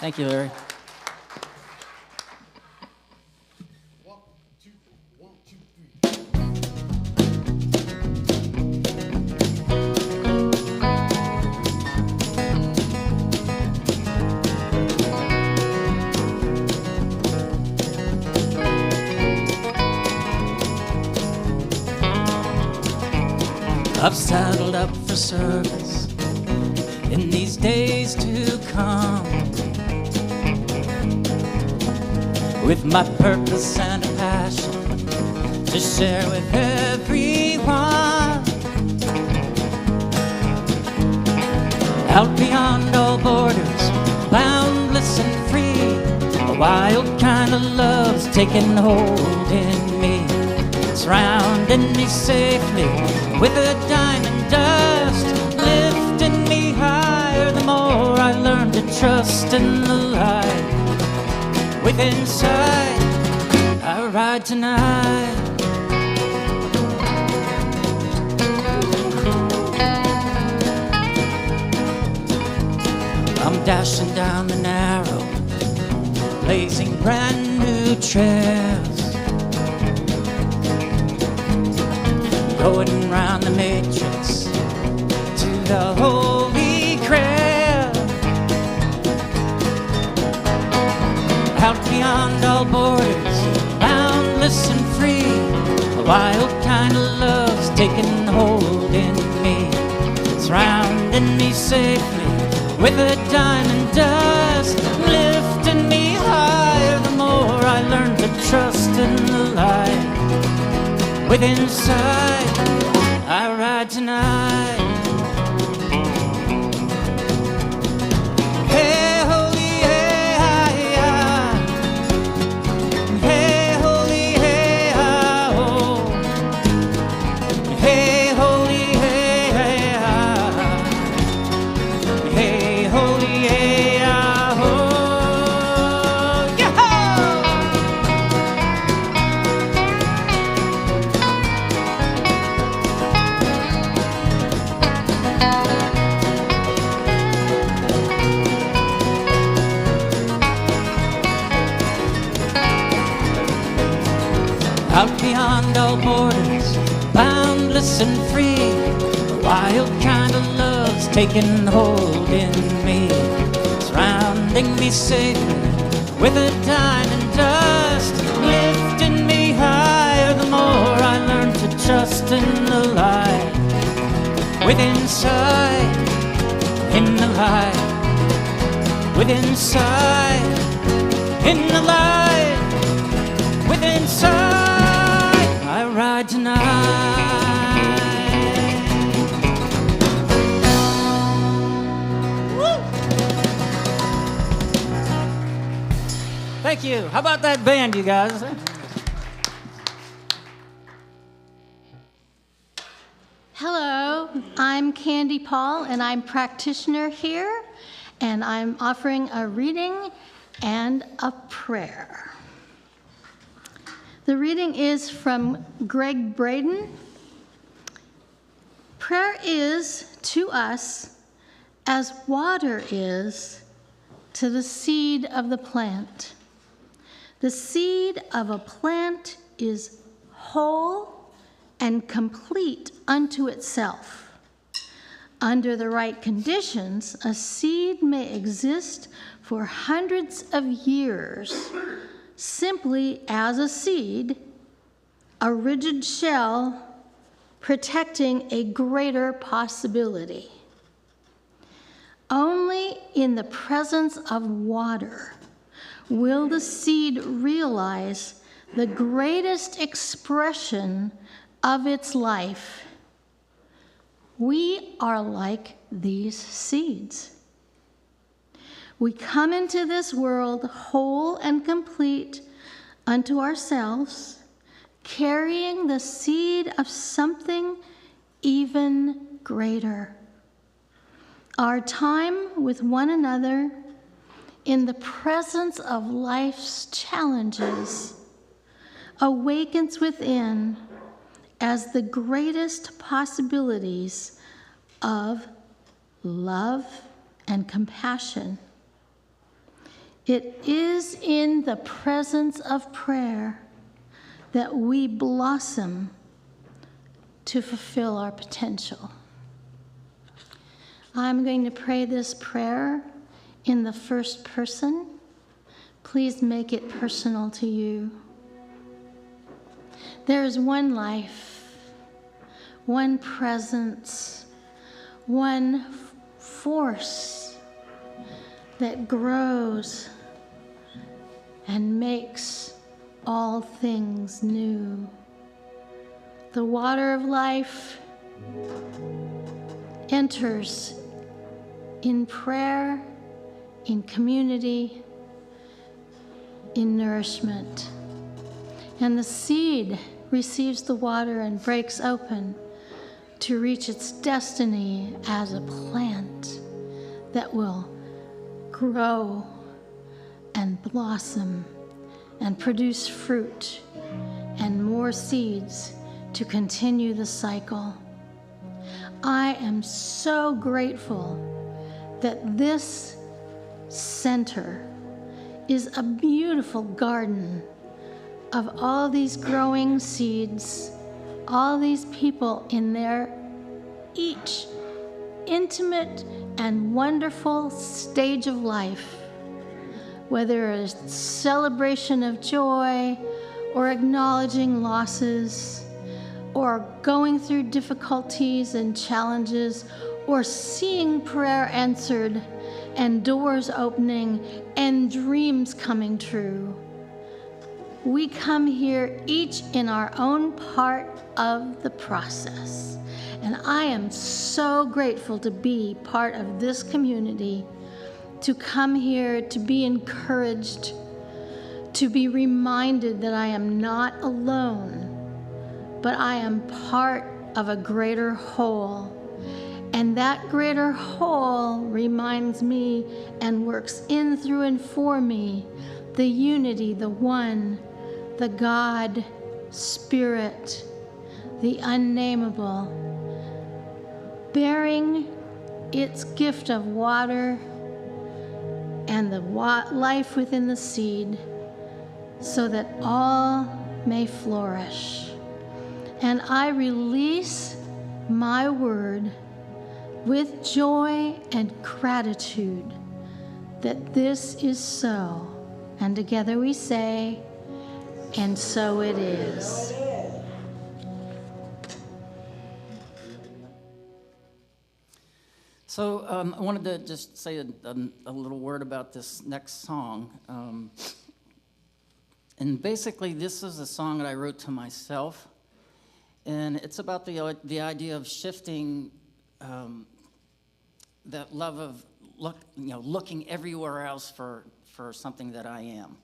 Thank you, Larry. I've saddled up for service in these days to come, with my purpose and a passion to share with everyone. Out beyond all borders, boundless and free, a wild kind of love's taking hold in me, surrounding me safely with a diamond dust, lifting me higher the more I learn to trust in the light within sight. I ride tonight. I'm dashing down the narrow, blazing brand new trails, going round the matrix to the Holy Grail. Out beyond all borders, boundless and free, a wild kind of love's taking hold in me, surrounding me safely with a diamond dust, lifting me higher the more I learn to trust in the light within sight. I ride tonight. Hey, holy, hey, hi, hey, holy, hey, oh. Hey, holy, hey, hey, holy, hey, oh. Out beyond all borders, boundless and free, a wild kind of love's taking hold in me, surrounding me safely with a diamond dust, lifting me higher the more I learn to trust in the light within sight, in the light within sight, in the light within sight. I ride tonight. Woo! Thank you. How about that band, you guys? Hello, I'm Candy Paul, and I'm practitioner here, and I'm offering a reading and a prayer. The reading is from Greg Braden. Prayer is to us as water is to the seed of the plant. The seed of a plant is whole and complete unto itself. Under the right conditions, a seed may exist for hundreds of years, simply as a seed, a rigid shell protecting a greater possibility. Only in the presence of water will the seed realize the greatest expression of its life. We are like these seeds. We come into this world whole and complete unto ourselves, carrying the seed of something even greater. Our time with one another in the presence of life's challenges awakens within as the greatest possibilities of love and compassion. It is in the presence of prayer that we blossom to fulfill our potential. I'm going to pray this prayer in the first person. Please make it personal to you. There is one life, one presence, one force that grows and makes all things new. The water of life enters in prayer, in community, in nourishment. And the seed receives the water and breaks open to reach its destiny as a plant that will grow and blossom and produce fruit and more seeds to continue the cycle. I am so grateful that this center is a beautiful garden of all these growing seeds, all these people in their each intimate and wonderful stage of life, whether it's celebration of joy or acknowledging losses or going through difficulties and challenges or seeing prayer answered and doors opening and dreams coming true. We come here each in our own part of the process. And I am so grateful to be part of this community, to come here, to be encouraged, to be reminded that I am not alone, but I am part of a greater whole. And that greater whole reminds me and works in, through, and for me the unity, the one, the God, Spirit, the unnameable, bearing its gift of water and the life within the seed so that all may flourish. And I release my word with joy and gratitude that this is so. And together we say, and so it is. So I wanted to just say a little word about this next song. And basically, this is a song that I wrote to myself. And it's about the idea of shifting that love of looking everywhere else for something that I am.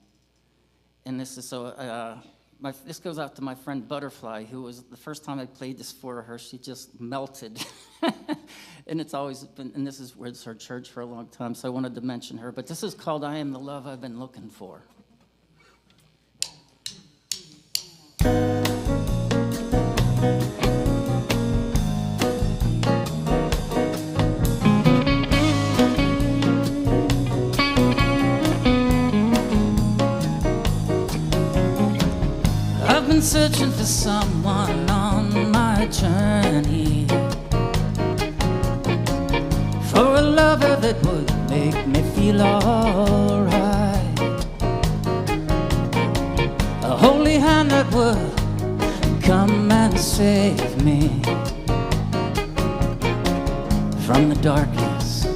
And this is this goes out to my friend Butterfly, who was the first time I played this for her, she just melted. And it's always been, and this is where it's her church for a long time, so I wanted to mention her. But this is called I Am the Love I've Been Looking For. I've been searching for someone on my journey, for a lover that would make me feel alright, a holy hand that would come and save me from the darkness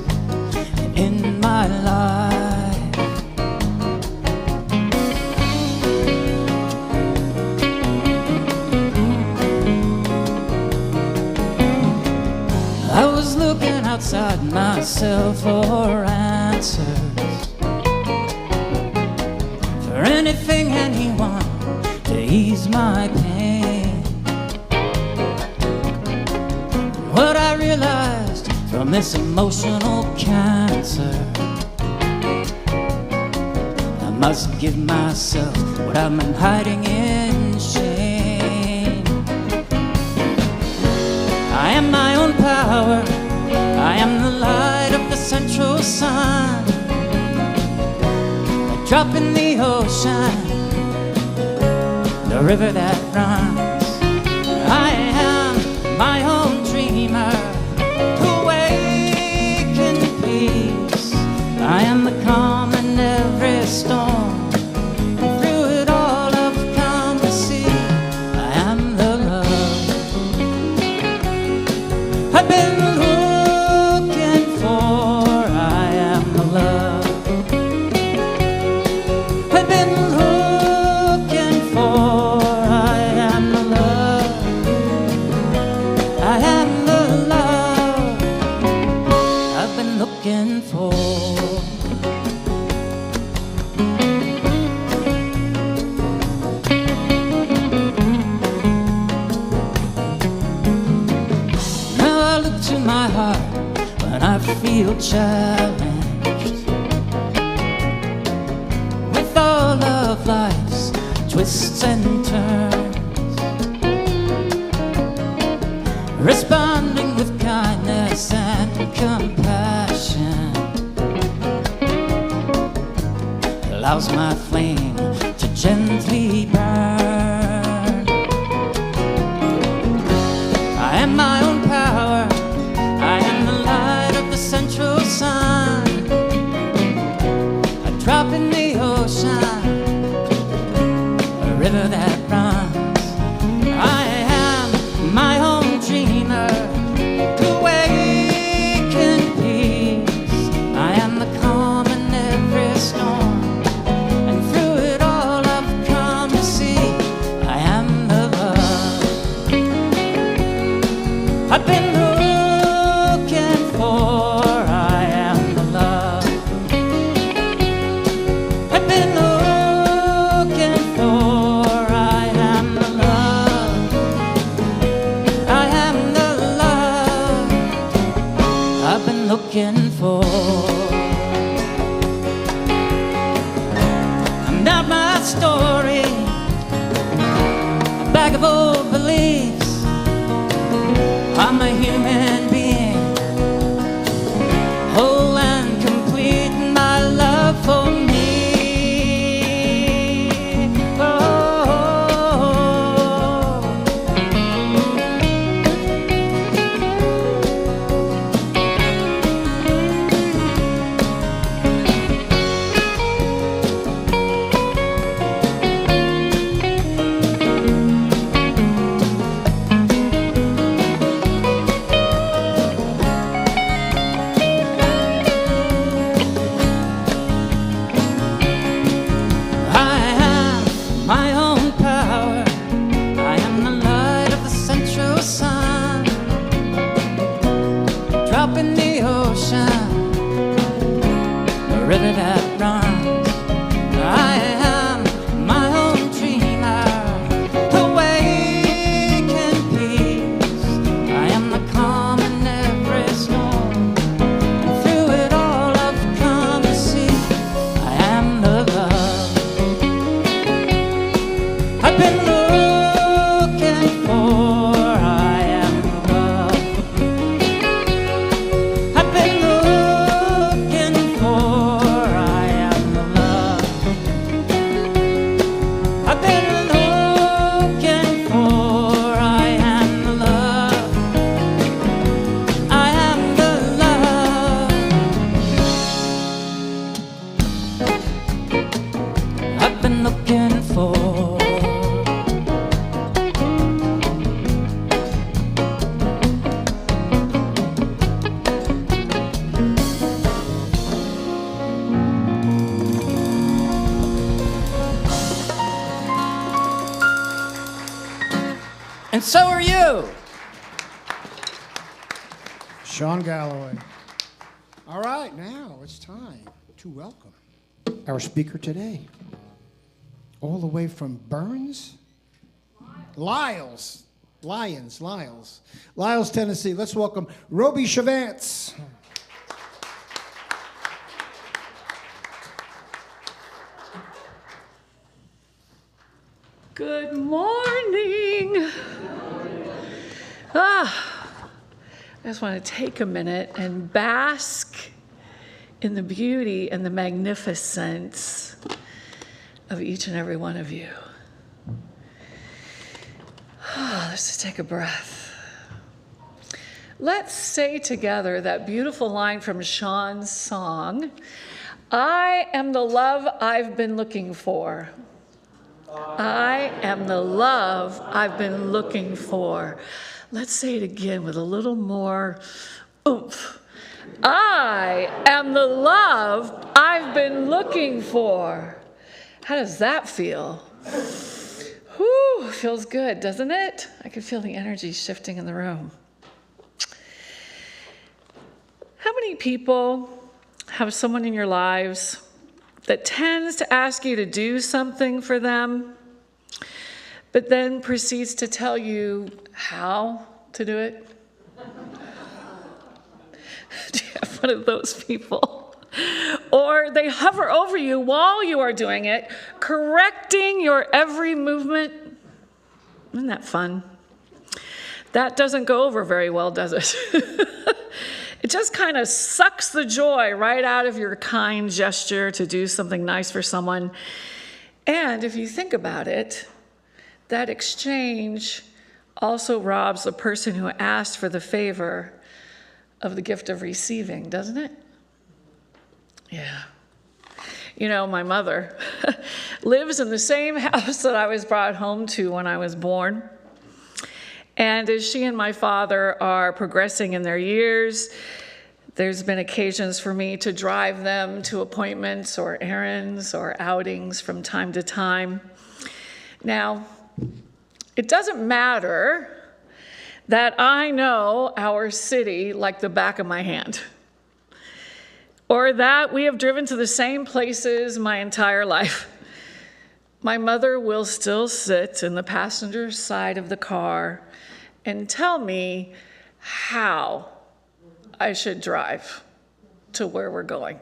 in my life. I was looking outside myself for answers, for anything, anyone to ease my pain. What I realized from this emotional cancer, I must give myself what I've been hiding in shame. I am my own power, I am the light of the central sun. drop in the ocean, the river that runs. I am my own dreamer, awake in peace. I am the calm in every storm. Through it all I've come to see I am the love I've been looking for. I am the love I've been looking for. I am the love. I am the love I've been looking for. Now I look to my heart when I feel challenged with all of life's twists and turns, responding with kindness and compassion allows my flame to gently burn. I am my own power. I am the light of the central sun, a drop in the ocean, a river that runs. I am my own dreamer, awake in peace. I am the calm in every storm, and through it all I've come to see I am the love I've been looking for. I am the love I've been looking for. I am the love. I am the love I've been looking for. I'm not my story, a bag of old beliefs. I'm a human being, whole and complete in my love for me. My own power. I am the light of the central sun, drop in the ocean, a river that runs. I am my own dreamer, awake in peace. I am the calm in every storm, and through it all I've come to see I am the love I've been looking for. I am the love I've been looking for. I am the love I've been looking for. I am the love. I am the love I've been looking for. And so are you. Sean Galloway. All right, now it's time to welcome our speaker today. All the way from Burns? Lyles, Tennessee. Let's welcome Roby Chevance. Good morning. I just want to take a minute and bask in the beauty and the magnificence of each and every one of you. Let's just take a breath. Let's say together that beautiful line from Sean's song, I am the love I've been looking for. I am the love I've been looking for. Let's say it again with a little more oomph. I am the love I've been looking for. How does that feel? Whew, feels good, doesn't it? I can feel the energy shifting in the room. How many people have someone in your lives that tends to ask you to do something for them, but then proceeds to tell you how to do it? Do you have one of those people? Or they hover over you while you are doing it, correcting your every movement? Isn't that fun? That doesn't go over very well, does it? It just kind of sucks the joy right out of your kind gesture to do something nice for someone. And if you think about it, that exchange also robs the person who asked for the favor of the gift of receiving, doesn't it? Yeah. You know, my mother lives in the same house that I was brought home to when I was born. And as she and my father are progressing in their years, there's been occasions for me to drive them to appointments or errands or outings from time to time. Now, it doesn't matter that I know our city like the back of my hand, or that we have driven to the same places my entire life. My mother will still sit in the passenger side of the car and tell me how I should drive to where we're going.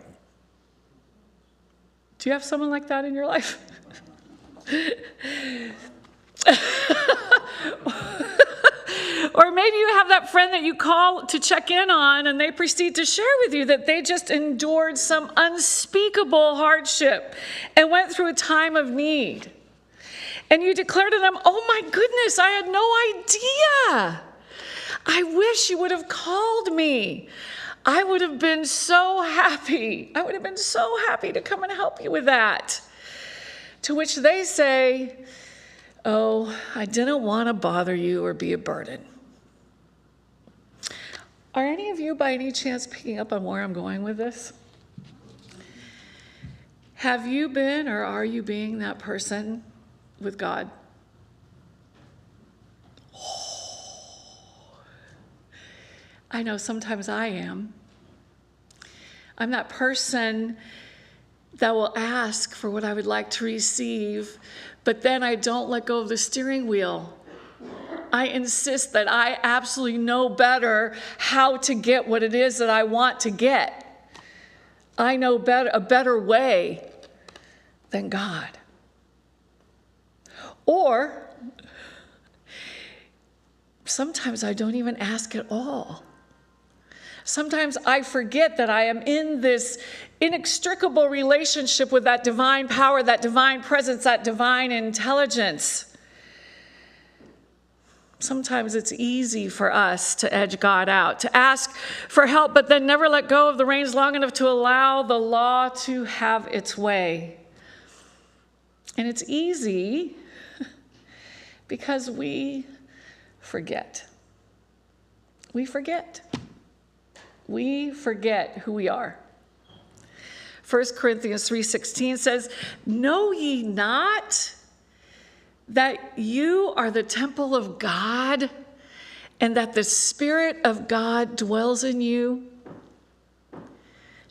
Do you have someone like that in your life? Or maybe you have that friend that you call to check in on, and they proceed to share with you that they just endured some unspeakable hardship and went through a time of need. And you declare to them, oh my goodness, I had no idea. I wish you would have called me. I would have been so happy. I would have been so happy to come and help you with that. To which they say, oh, I didn't want to bother you or be a burden. Are any of you by any chance picking up on where I'm going with this? Have you been or are you being that person with God? I know sometimes I am. I'm that person that will ask for what I would like to receive, but then I don't let go of the steering wheel. I insist that I absolutely know better how to get what it is that I want to get. I know a better way than God. Or sometimes I don't even ask at all. Sometimes I forget that I am in this inextricable relationship with that divine power, that divine presence, that divine intelligence. Sometimes it's easy for us to edge God out, to ask for help, but then never let go of the reins long enough to allow the law to have its way. And it's easy because we forget. We forget. We forget who we are. 1 Corinthians 3:16 says, know ye not that you are the temple of God and that the Spirit of God dwells in you?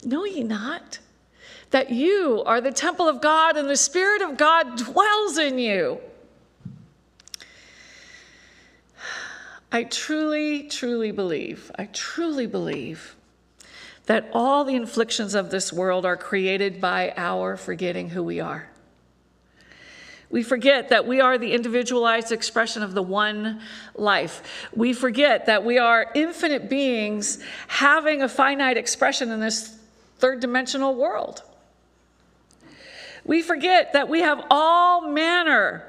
Know ye not that you are the temple of God and the Spirit of God dwells in you? I truly, truly believe that all the afflictions of this world are created by our forgetting who we are. We forget that we are the individualized expression of the one life. We forget that we are infinite beings having a finite expression in this third dimensional world. We forget that we have all manner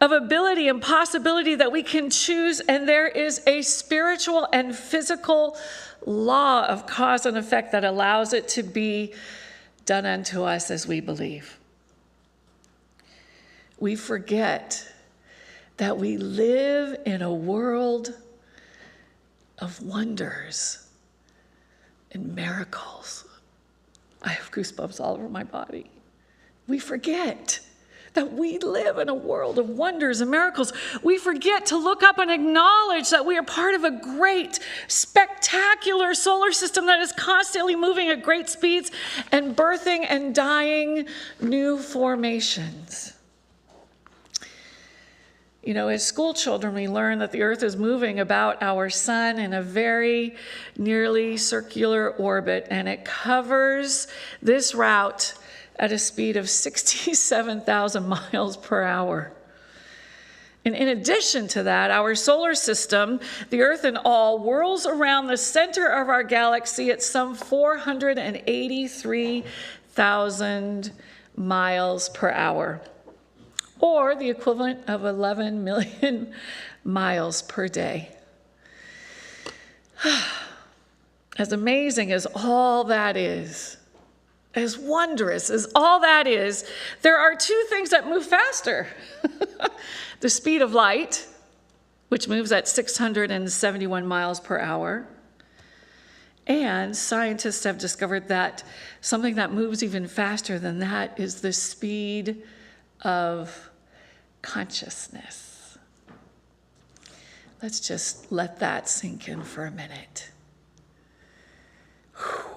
of ability and possibility that we can choose, and there is a spiritual and physical law of cause and effect that allows it to be done unto us as we believe. We forget that we live in a world of wonders and miracles. I have goosebumps all over my body. We forget that we live in a world of wonders and miracles. We forget to look up and acknowledge that we are part of a great, spectacular solar system that is constantly moving at great speeds and birthing and dying new formations. You know, as school children, we learn that the Earth is moving about our sun in a very nearly circular orbit, and it covers this route at a speed of 67,000 miles per hour. And in addition to that, our solar system, the Earth and all, whirls around the center of our galaxy at some 483,000 miles per hour, or the equivalent of 11 million miles per day. As amazing as all that is, as wondrous as all that is, there are two things that move faster. The speed of light, which moves at 671 miles per hour. And scientists have discovered that something that moves even faster than that is the speed of consciousness. Let's just let that sink in for a minute. Whew.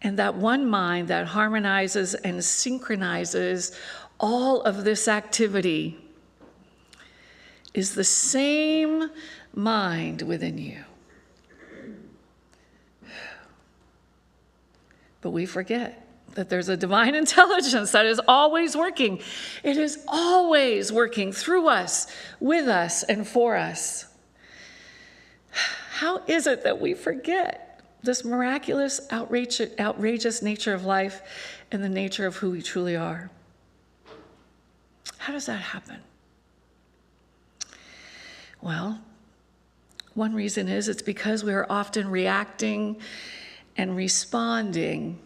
And that one mind that harmonizes and synchronizes all of this activity is the same mind within you. But we forget that there's a divine intelligence that is always working. It is always working through us, with us, and for us. How is it that we forget this miraculous, outrageous nature of life and the nature of who we truly are? How does that happen? Well, one reason is it's because we are often reacting and responding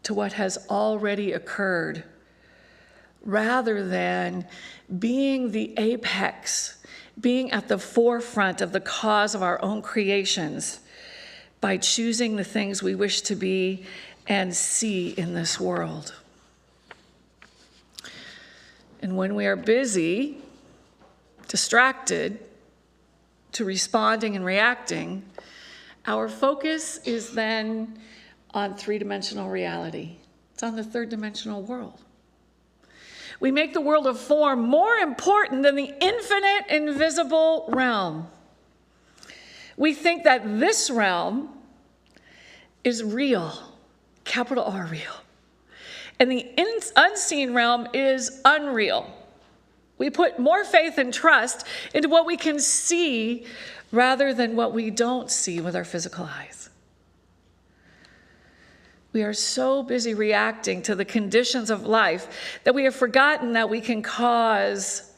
to what has already occurred, rather than being the apex, being at the forefront of the cause of our own creations, by choosing the things we wish to be and see in this world. And when we are busy, distracted to responding and reacting, our focus is then on three-dimensional reality. It's on the third-dimensional world. We make the world of form more important than the infinite, invisible realm. We think that this realm is real, capital R real, and the unseen realm is unreal. We put more faith and trust into what we can see rather than what we don't see with our physical eyes. We are so busy reacting to the conditions of life that we have forgotten that we can cause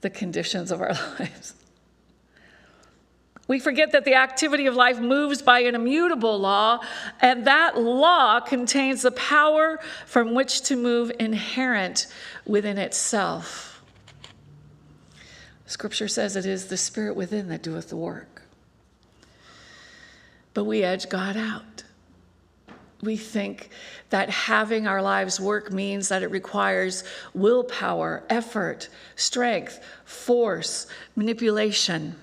the conditions of our lives. We forget that the activity of life moves by an immutable law, and that law contains the power from which to move inherent within itself. Scripture says it is the Spirit within that doeth the work. But we edge God out. We think that having our lives work means that it requires willpower, effort, strength, force, manipulation.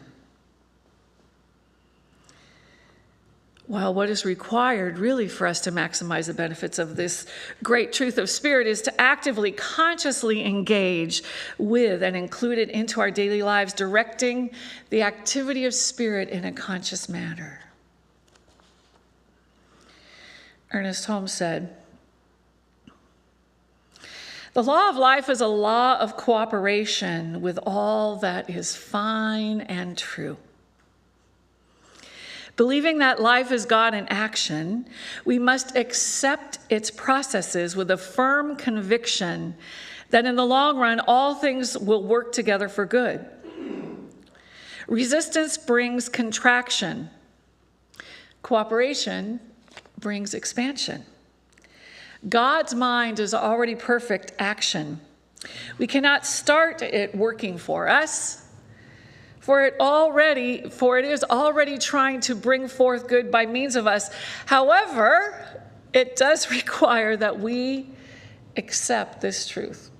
While what is required really for us to maximize the benefits of this great truth of Spirit is to actively, consciously engage with and include it into our daily lives, directing the activity of Spirit in a conscious manner. Ernest Holmes said, "The law of life is a law of cooperation with all that is fine and true. Believing that life is God in action, we must accept its processes with a firm conviction that in the long run, all things will work together for good. Resistance brings contraction. Cooperation brings expansion. God's mind is already perfect action. We cannot start it working for us, for it is already trying to bring forth good by means of us. However, it does require that we accept this truth.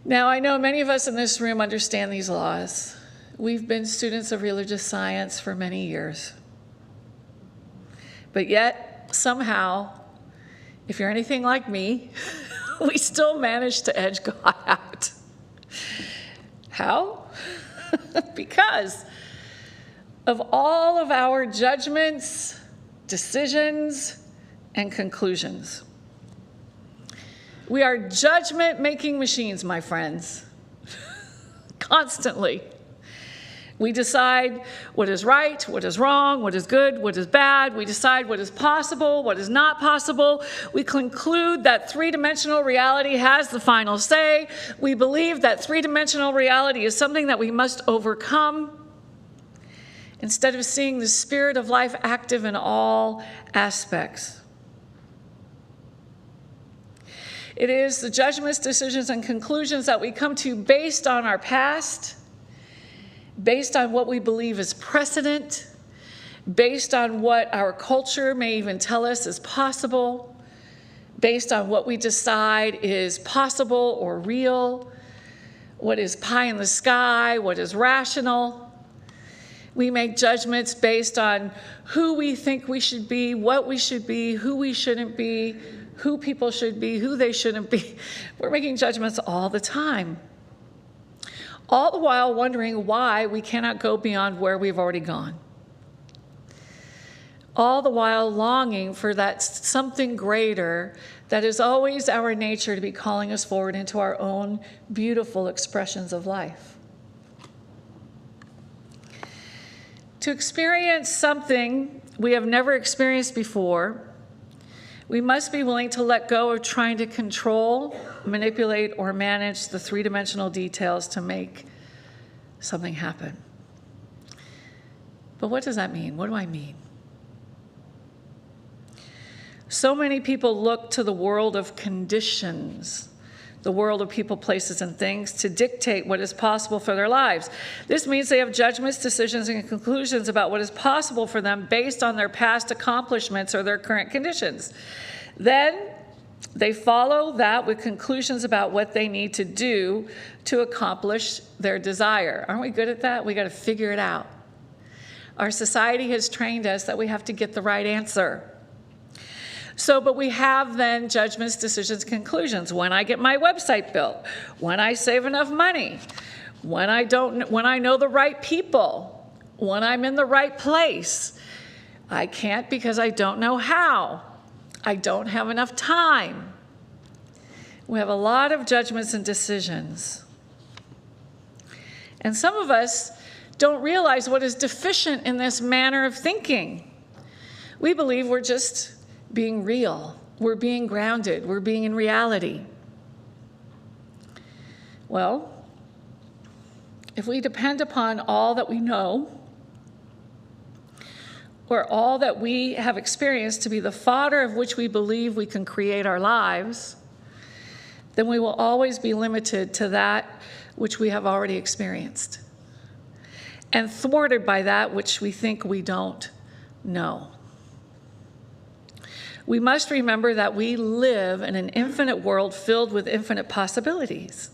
Now, I know many of us in this room understand these laws. We've been students of religious science for many years. But yet, somehow, if you're anything like me, we still manage to edge God out. How? Because of all of our judgments, decisions, and conclusions. We are judgment-making machines, my friends. Constantly. We decide what is right, what is wrong, what is good, what is bad. We decide what is possible, what is not possible. We conclude that three-dimensional reality has the final say. We believe that three-dimensional reality is something that we must overcome, instead of seeing the spirit of life active in all aspects. It is the judgments, decisions, and conclusions that we come to based on our past, based on what we believe is precedent, based on what our culture may even tell us is possible, based on what we decide is possible or real, what is pie in the sky, what is rational. We make judgments based on who we think we should be, what we should be, who we shouldn't be, who people should be, who they shouldn't be. We're making judgments all the time. All the while wondering why we cannot go beyond where we've already gone. All the while longing for that something greater that is always our nature to be calling us forward into our own beautiful expressions of life. To experience something we have never experienced before, we must be willing to let go of trying to control, manipulate, or manage the three-dimensional details to make something happen. But what does that mean? What do I mean? So many people look to the world of conditions, the world of people, places, and things, to dictate what is possible for their lives. This means they have judgments, decisions, and conclusions about what is possible for them based on their past accomplishments or their current conditions. Then they follow that with conclusions about what they need to do to accomplish their desire. Aren't we good at that? We got to figure it out. Our society has trained us that we have to get the right answer. But we have then judgments, decisions, conclusions. When I get my website built, when I save enough money, when I know the right people, when I'm in the right place. I can't because I don't know how. I don't have enough time. We have a lot of judgments and decisions. And some of us don't realize what is deficient in this manner of thinking. We believe we're just being real. We're being grounded. We're being in reality. Well, if we depend upon all that we know or all that we have experienced to be the fodder of which we believe we can create our lives, then we will always be limited to that which we have already experienced and thwarted by that which we think we don't know. We must remember that we live in an infinite world filled with infinite possibilities.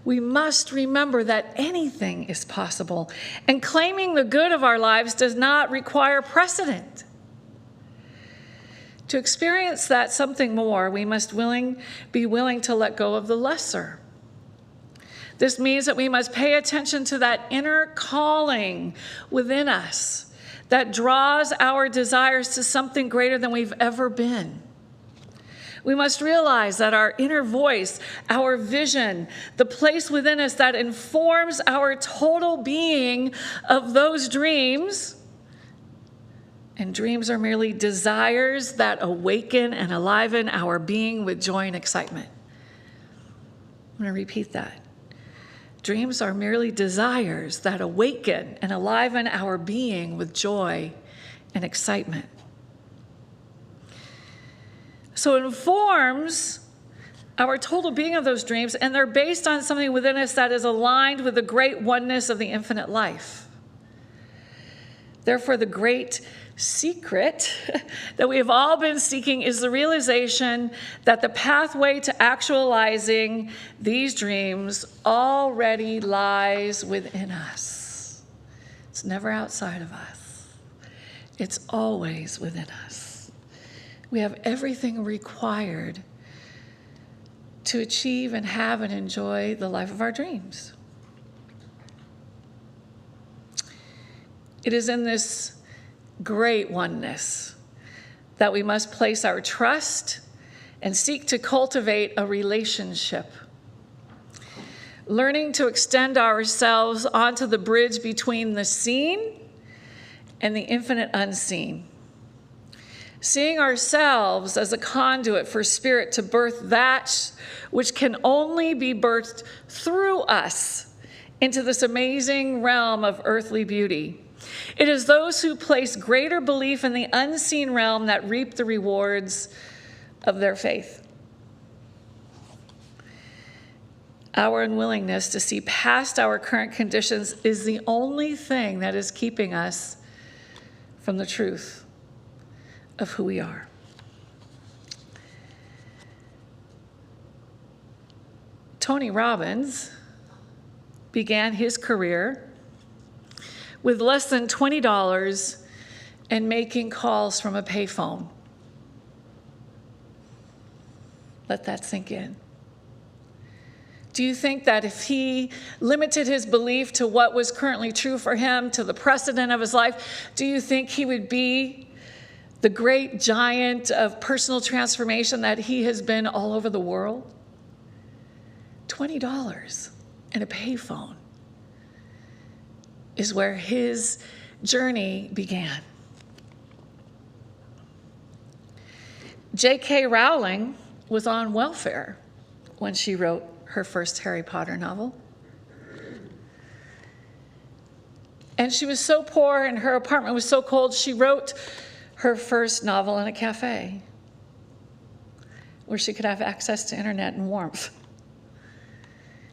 We must remember that anything is possible, and claiming the good of our lives does not require precedent. To experience that something more, we must be willing to let go of the lesser. This means that we must pay attention to that inner calling within us that draws our desires to something greater than we've ever been. We must realize that our inner voice, our vision, the place within us that informs our total being of those dreams, and dreams are merely desires that awaken and enliven our being with joy and excitement. I'm going to repeat that. Dreams are merely desires that awaken and enliven our being with joy and excitement. So it informs our total being of those dreams, and they're based on something within us that is aligned with the great oneness of the infinite life. Therefore, the great secret that we have all been seeking is the realization that the pathway to actualizing these dreams already lies within us. It's never outside of us. It's always within us. We have everything required to achieve and have and enjoy the life of our dreams. It is in this great oneness that we must place our trust and seek to cultivate a relationship. Learning to extend ourselves onto the bridge between the seen and the infinite unseen. Seeing ourselves as a conduit for spirit to birth that which can only be birthed through us into this amazing realm of earthly beauty. It is those who place greater belief in the unseen realm that reap the rewards of their faith. Our unwillingness to see past our current conditions is the only thing that is keeping us from the truth of who we are. Tony Robbins began his career with less than $20 and making calls from a payphone. Let that sink in. Do you think that if he limited his belief to what was currently true for him, to the precedent of his life, do you think he would be the great giant of personal transformation that he has been all over the world? $20 and a payphone is where his journey began. J.K. Rowling was on welfare when she wrote her first Harry Potter novel. And she was so poor and her apartment was so cold, she wrote her first novel in a cafe where she could have access to internet and warmth.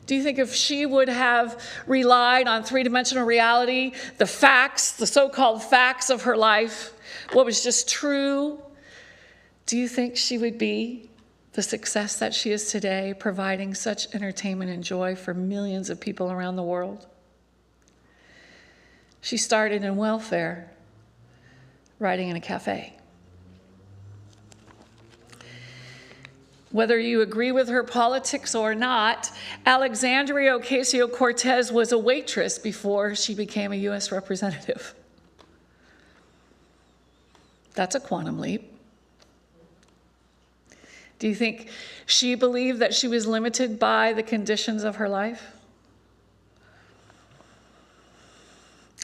Do you think if she would have relied on three-dimensional reality, the facts, the so-called facts of her life, what was just true, do you think she would be the success that she is today, providing such entertainment and joy for millions of people around the world? She started in welfare, writing in a cafe. Whether you agree with her politics or not, Alexandria Ocasio-Cortez was a waitress before she became a U.S. representative. That's a quantum leap. Do you think she believed that she was limited by the conditions of her life?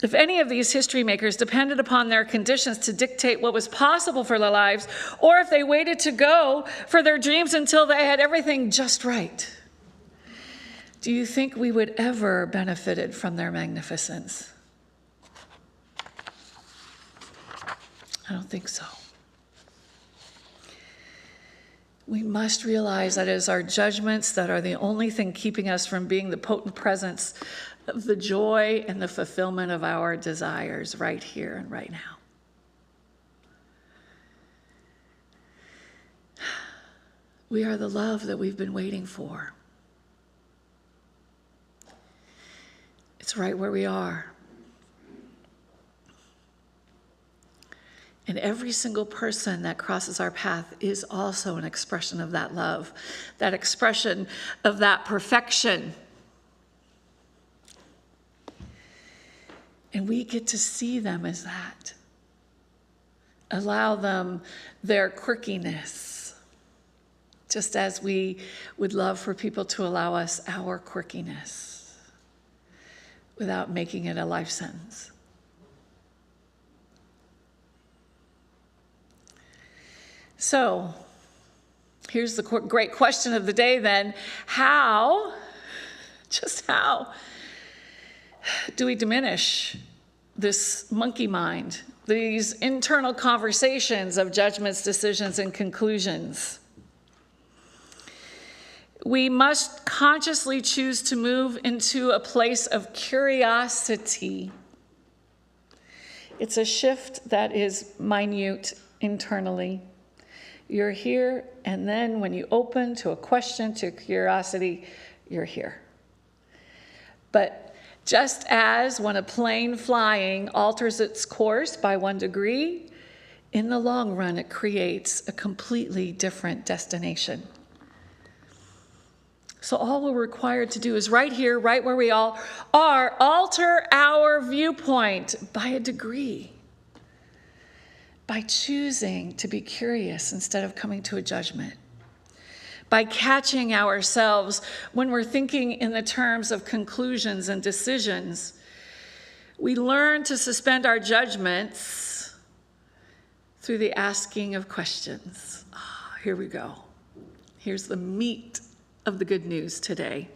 If any of these history makers depended upon their conditions to dictate what was possible for their lives, or if they waited to go for their dreams until they had everything just right, do you think we would ever benefited from their magnificence? I don't think so. We must realize that it is our judgments that are the only thing keeping us from being the potent presence of the joy and the fulfillment of our desires right here and right now. We are the love that we've been waiting for. It's right where we are. And every single person that crosses our path is also an expression of that love, that expression of that perfection. And we get to see them as that. Allow them their quirkiness. just as we would love for people to allow us our quirkiness without making it a life sentence. So, here's the great question of the day then. How do we diminish this monkey mind, these internal conversations of judgments, decisions, and conclusions? We must consciously choose to move into a place of curiosity. It's a shift that is minute internally. You're here, and then when you open to a question, to curiosity, you're here. But just as when a plane flying alters its course by 1 degree, in the long run, it creates a completely different destination. So all we're required to do is right here, right where we all are, alter our viewpoint by a degree, by choosing to be curious instead of coming to a judgment, by catching ourselves when we're thinking in the terms of conclusions and decisions. We learn to suspend our judgments through the asking of questions. Here we go. Here's the meat of the good news today.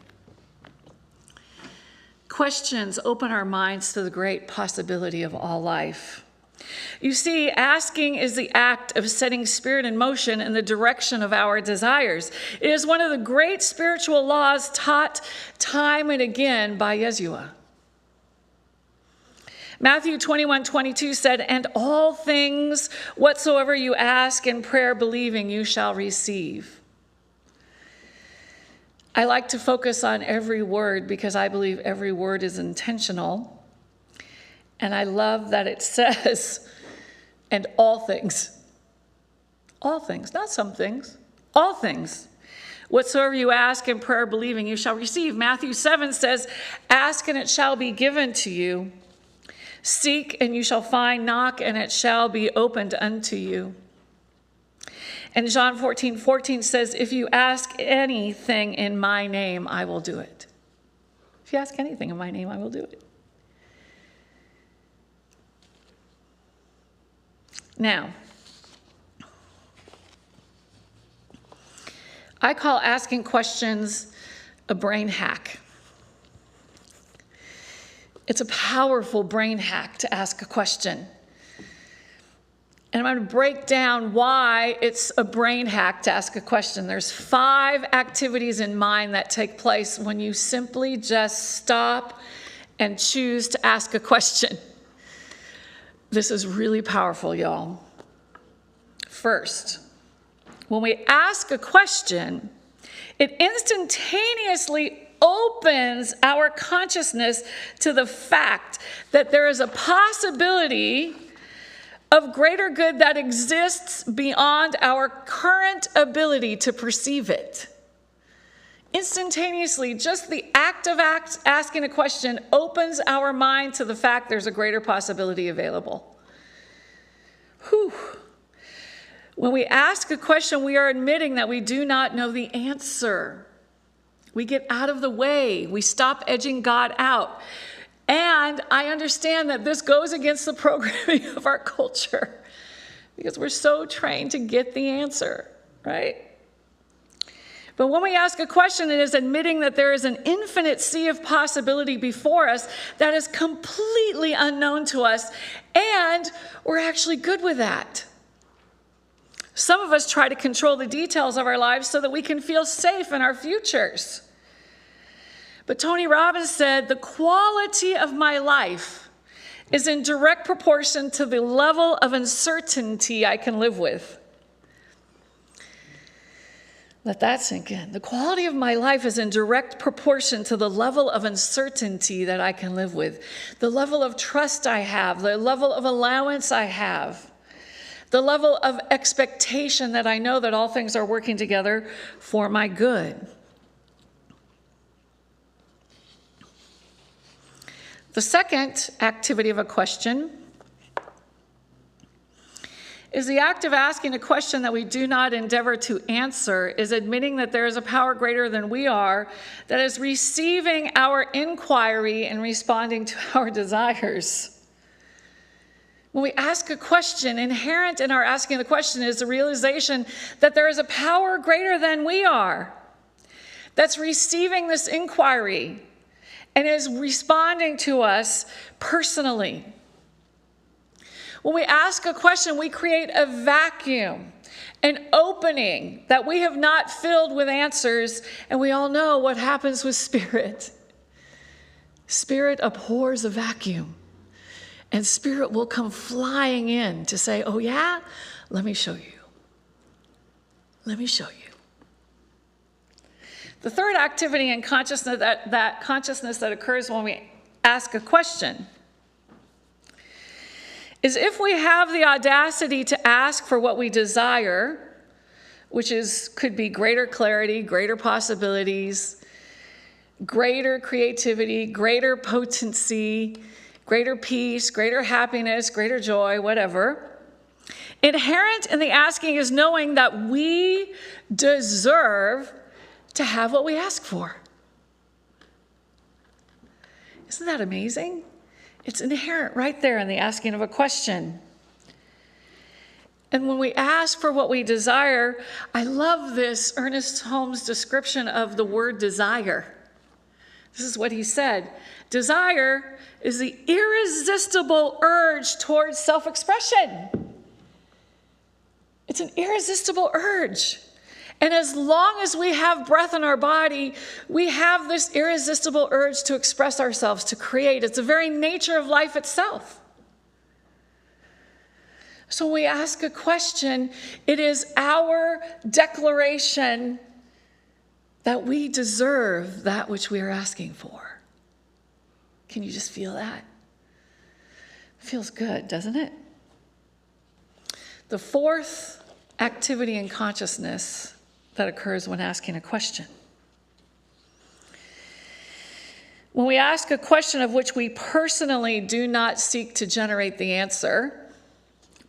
Questions open our minds to the great possibility of all life. You see, asking is the act of setting spirit in motion in the direction of our desires. It is one of the great spiritual laws taught time and again by Yeshua. Matthew 21:22 said, "And all things whatsoever you ask in prayer, believing, you shall receive." I like to focus on every word because I believe every word is intentional. And I love that it says, and all things, not some things, all things. Whatsoever you ask in prayer, believing, you shall receive. Matthew 7 says, ask and it shall be given to you. Seek and you shall find, knock and it shall be opened unto you. And John 14:14 says, if you ask anything in my name, I will do it. If you ask anything in my name, I will do it. Now, I call asking questions a brain hack. It's a powerful brain hack to ask a question. And I'm going to break down why it's a brain hack to ask a question. There's 5 activities in mind that take place when you simply just stop and choose to ask a question. This is really powerful, y'all. First, when we ask a question, it instantaneously opens our consciousness to the fact that there is a possibility of greater good that exists beyond our current ability to perceive it. Instantaneously, just the act of asking a question opens our mind to the fact there's a greater possibility available. Whew. When we ask a question, we are admitting that we do not know the answer. We get out of the way. We stop edging God out. And I understand that this goes against the programming of our culture because we're so trained to get the answer, right? But when we ask a question, it is admitting that there is an infinite sea of possibility before us that is completely unknown to us, and we're actually good with that. Some of us try to control the details of our lives so that we can feel safe in our futures. But Tony Robbins said, the quality of my life is in direct proportion to the level of uncertainty I can live with. Let that sink in. The quality of my life is in direct proportion to the level of uncertainty that I can live with, the level of trust I have, the level of allowance I have, the level of expectation that I know that all things are working together for my good. The second activity of a question is the act of asking a question that we do not endeavor to answer, is admitting that there is a power greater than we are, that is receiving our inquiry and responding to our desires. When we ask a question, inherent in our asking the question is the realization that there is a power greater than we are, that's receiving this inquiry and is responding to us personally. When we ask a question, we create a vacuum, an opening that we have not filled with answers, and we all know what happens with spirit. Spirit abhors a vacuum, and spirit will come flying in to say, oh yeah, let me show you. Let me show you. The third activity in consciousness, that consciousness that occurs when we ask a question, is if we have the audacity to ask for what we desire, which could be greater clarity, greater possibilities, greater creativity, greater potency, greater peace, greater happiness, greater joy, whatever. Inherent in the asking is knowing that we deserve to have what we ask for. Isn't that amazing? It's inherent right there in the asking of a question. And when we ask for what we desire, I love this Ernest Holmes' description of the word desire. This is what he said. Desire is the irresistible urge towards self-expression. It's an irresistible urge. And as long as we have breath in our body, we have this irresistible urge to express ourselves, to create. It's the very nature of life itself. So when we ask a question, it is our declaration that we deserve that which we are asking for. Can you just feel that? It feels good, doesn't it? The fourth activity in consciousness that occurs when asking a question. When we ask a question of which we personally do not seek to generate the answer,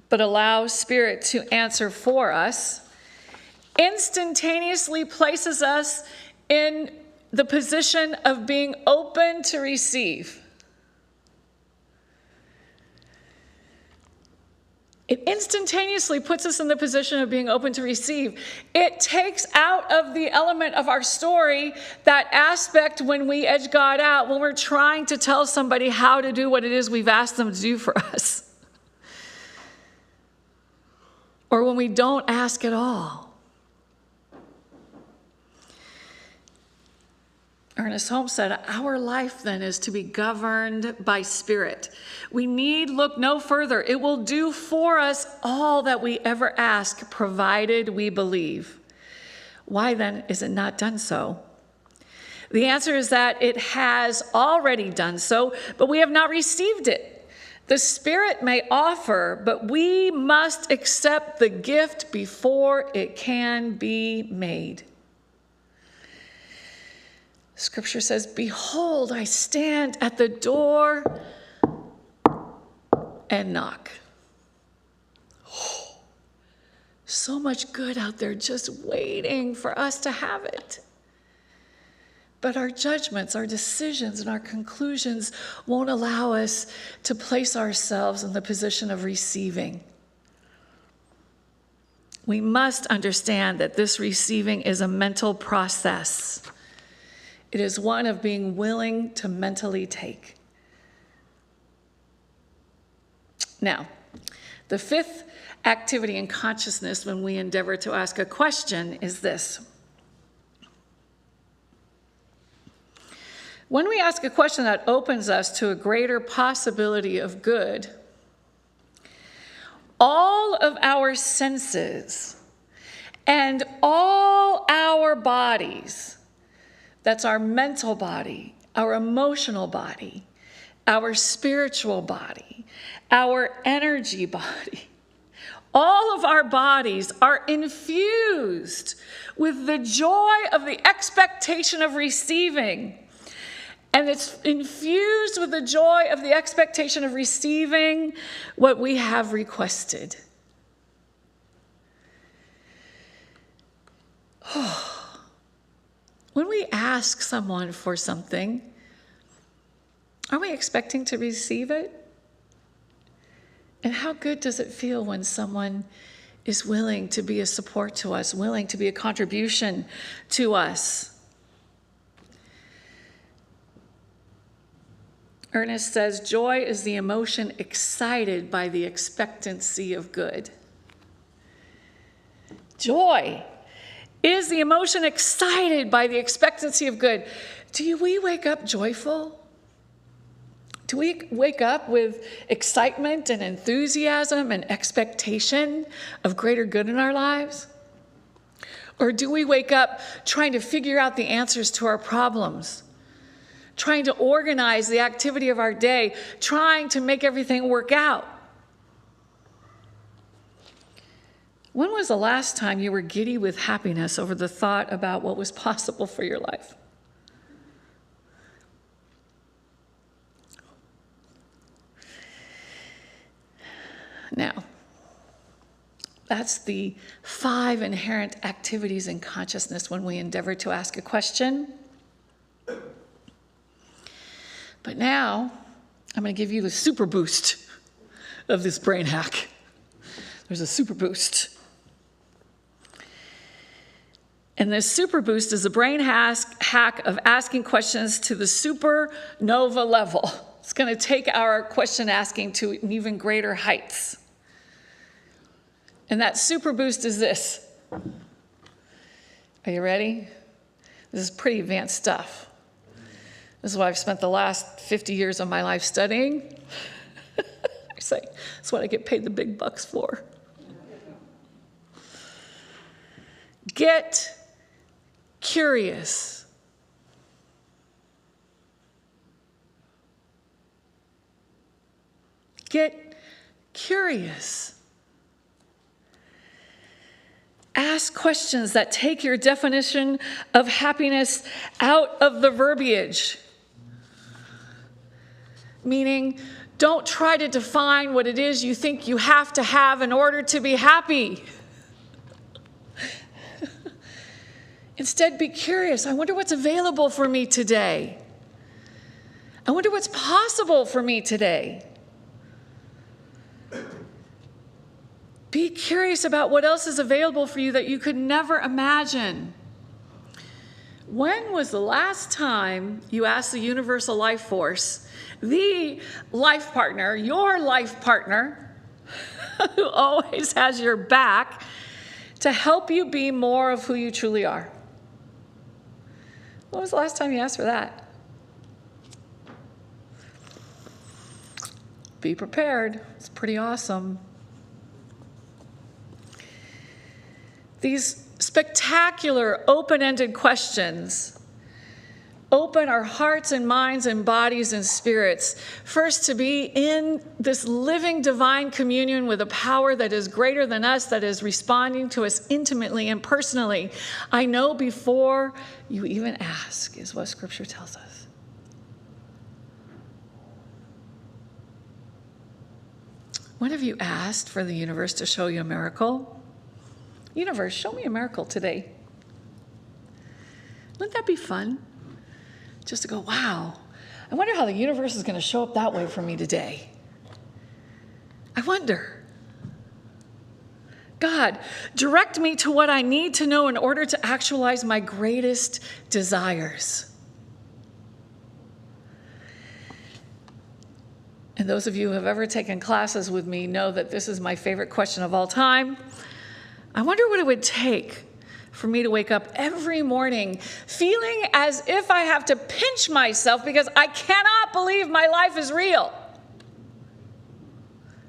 but allow Spirit to answer for us, instantaneously places us in the position of being open to receive. It instantaneously puts us in the position of being open to receive. It takes out of the element of our story that aspect when we edge God out, when we're trying to tell somebody how to do what it is we've asked them to do for us. Or when we don't ask at all. Ernest Holmes said, our life then is to be governed by Spirit. We need look no further. It will do for us all that we ever ask, provided we believe. Why then is it not done so? The answer is that it has already done so, but we have not received it. The Spirit may offer, but we must accept the gift before it can be made. Scripture says, behold, I stand at the door and knock. Oh, so much good out there just waiting for us to have it. But our judgments, our decisions, and our conclusions won't allow us to place ourselves in the position of receiving. We must understand that this receiving is a mental process. It is one of being willing to mentally take. Now, the fifth activity in consciousness when we endeavor to ask a question is this. When we ask a question that opens us to a greater possibility of good, all of our senses and all our bodies, that's our mental body, our emotional body, our spiritual body, our energy body. All of our bodies are infused with the joy of the expectation of receiving. And it's infused with the joy of the expectation of receiving what we have requested. When we ask someone for something, are we expecting to receive it? And how good does it feel when someone is willing to be a support to us, willing to be a contribution to us? Ernest says, joy is the emotion excited by the expectancy of good. Joy is the emotion excited by the expectancy of good. Do we wake up joyful? Do we wake up with excitement and enthusiasm and expectation of greater good in our lives? Or do we wake up trying to figure out the answers to our problems, trying to organize the activity of our day, trying to make everything work out? When was the last time you were giddy with happiness over the thought about what was possible for your life? Now, that's the 5 inherent activities in consciousness when we endeavor to ask a question. But now, I'm going to give you the super boost of this brain hack. There's a super boost. And this super boost is a brain hack of asking questions to the supernova level. It's going to take our question asking to even greater heights. And that super boost is this. Are you ready? This is pretty advanced stuff. This is what I've spent the last 50 years of my life studying. I say, that's what I get paid the big bucks for. Get curious. Get curious. Ask questions that take your definition of happiness out of the verbiage. Meaning, don't try to define what it is you think you have to have in order to be happy. Instead, be curious. I wonder what's available for me today. I wonder what's possible for me today. Be curious about what else is available for you that you could never imagine. When was the last time you asked the universal life force, the life partner, your life partner, who always has your back, to help you be more of who you truly are? When was the last time you asked for that? Be prepared. It's pretty awesome. These spectacular open-ended questions open our hearts and minds and bodies and spirits, first to be in this living divine communion with a power that is greater than us, that is responding to us intimately and personally. I know before you even ask, is what Scripture tells us. When have you asked for the universe to show you a miracle? Universe, show me a miracle today. Wouldn't that be fun? Just to go, wow, I wonder how the universe is going to show up that way for me today. I wonder. God, direct me to what I need to know in order to actualize my greatest desires. And those of you who have ever taken classes with me know that this is my favorite question of all time. I wonder what it would take for me to wake up every morning feeling as if I have to pinch myself because I cannot believe my life is real.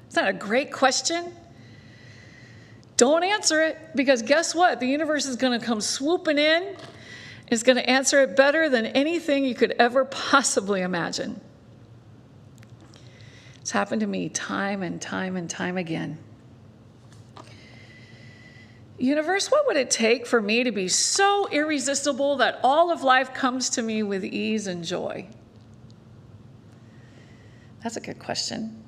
Isn't that a great question? Don't answer it, because guess what? The universe is going to come swooping in. It's going to answer it better than anything you could ever possibly imagine. It's happened to me time and time and time again. Universe, what would it take for me to be so irresistible that all of life comes to me with ease and joy? That's a good question.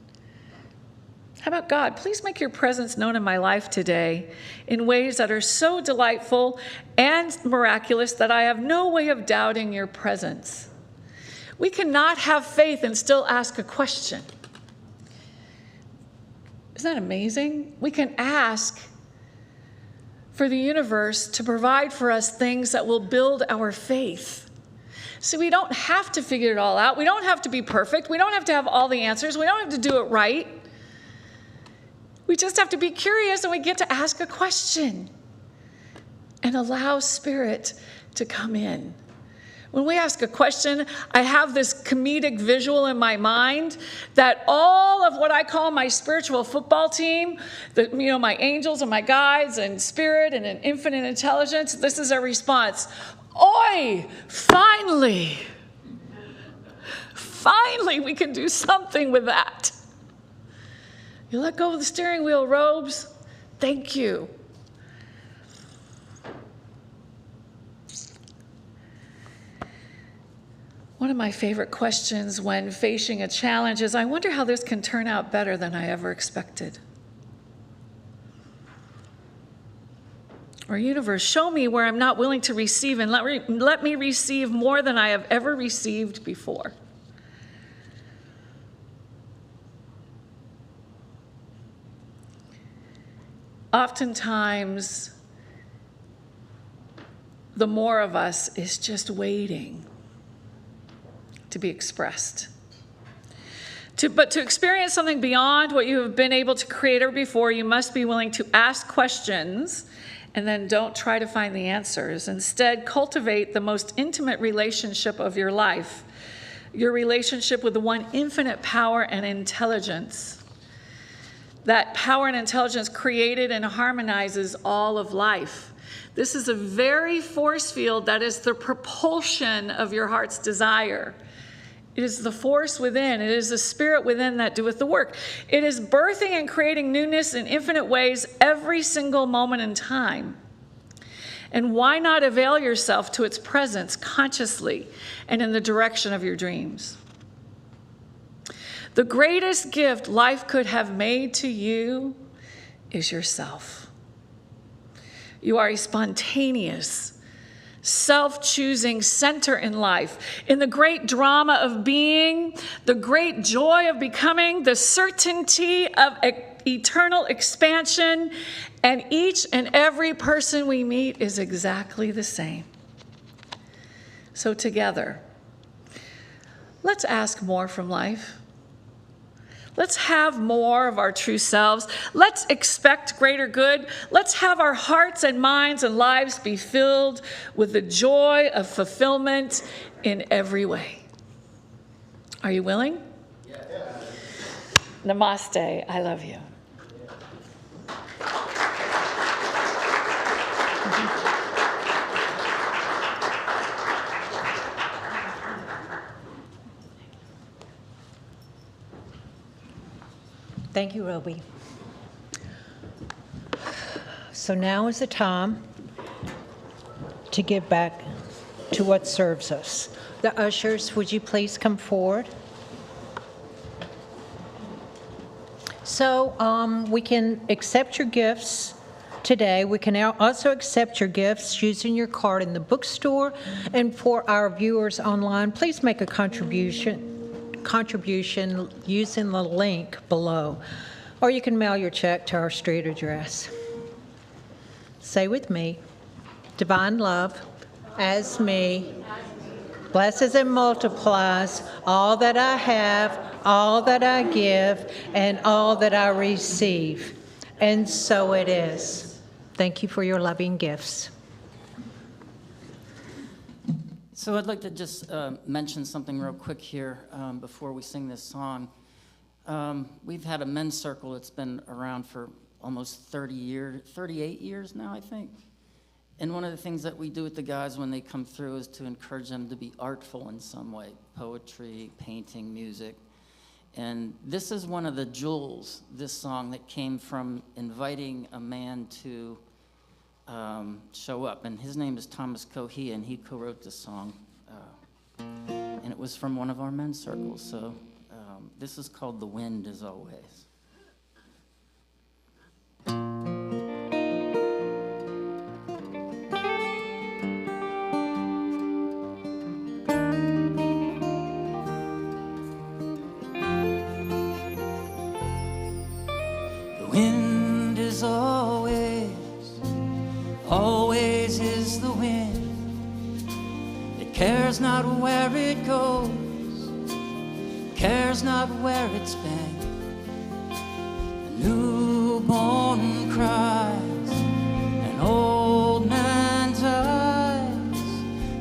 How about God? Please make your presence known in my life today in ways that are so delightful and miraculous that I have no way of doubting your presence. We cannot have faith and still ask a question. Isn't that amazing? We can ask for the universe to provide for us things that will build our faith. So we don't have to figure it all out. We don't have to be perfect. We don't have to have all the answers. We don't have to do it right. We just have to be curious, and we get to ask a question and allow Spirit to come in. When we ask a question, I have this comedic visual in my mind that all of what I call my spiritual football team, my angels and my guides and Spirit and an infinite intelligence, this is a response. Oi, finally we can do something with that. You let go of the steering wheel, Robes. Thank you. One of my favorite questions when facing a challenge is, I wonder how this can turn out better than I ever expected. Or universe, show me where I'm not willing to receive and let me receive more than I have ever received before. Oftentimes, the more of us is just waiting to be expressed. But to experience something beyond what you have been able to create or before, you must be willing to ask questions and then don't try to find the answers. Instead, cultivate the most intimate relationship of your life, your relationship with the one infinite power and intelligence. That power and intelligence created and harmonizes all of life. This is a very force field that is the propulsion of your heart's desire. It is the force within. It is the Spirit within that doeth the work. It is birthing and creating newness in infinite ways every single moment in time. And why not avail yourself to its presence consciously and in the direction of your dreams? The greatest gift life could have made to you is yourself. You are a spontaneous, self-choosing center in life. In the great drama of being, the great joy of becoming, the certainty of eternal expansion, and each and every person we meet is exactly the same. So together, let's ask more from life. Let's have more of our true selves. Let's expect greater good. Let's have our hearts and minds and lives be filled with the joy of fulfillment in every way. Are you willing? Yes. Namaste. I love you. Thank you, Roby. So now is the time to give back to what serves us. The ushers, would you please come forward? So we can accept your gifts today. We can also accept your gifts using your card in the bookstore. And for our viewers online, please make a contribution using the link below. Or you can mail your check to our street address. Say with me, divine love, as me, blesses and multiplies all that I have, all that I give, and all that I receive. And so it is. Thank you for your loving gifts. So I'd like to just mention something real quick here before we sing this song. We've had a men's circle that's been around for almost 38 years now, I think. And one of the things that we do with the guys when they come through is to encourage them to be artful in some way, poetry, painting, music. And this is one of the jewels, this song, that came from inviting a man to show up. And his name is Thomas Cohea, and he co-wrote this song. And it was from one of our men's circles. So this is called The Wind As Always. always is the wind. It cares not where it goes, cares not where it's been. A newborn cries, an old man dies.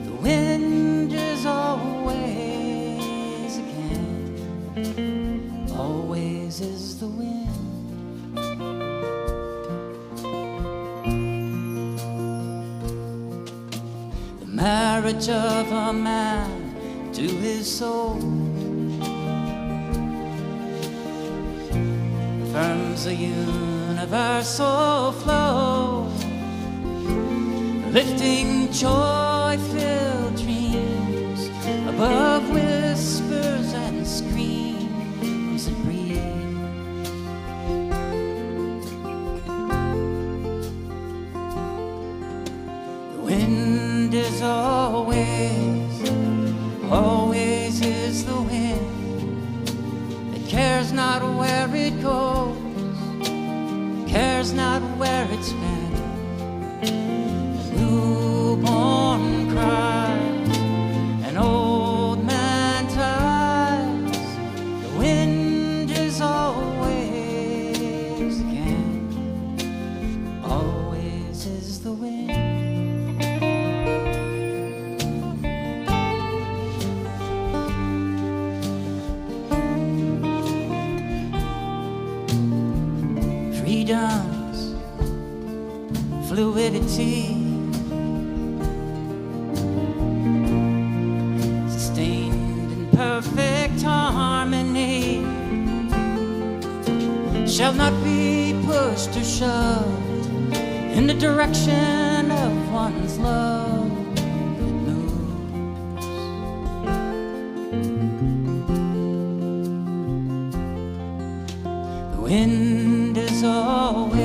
The wind is always again, always is the wind. Marriage of a man to his soul firms a universal flow, lifting joy-filled dreams above whispers and screams and breathes. The wind is always is the wind. It cares not where it goes, cares not where it's been. A newborn cries, an old man dies. The wind is always again, always is the wind. Freedom's fluidity, sustained in perfect harmony, shall not be pushed or shoved in the direction of one's love. It moves. The wind is always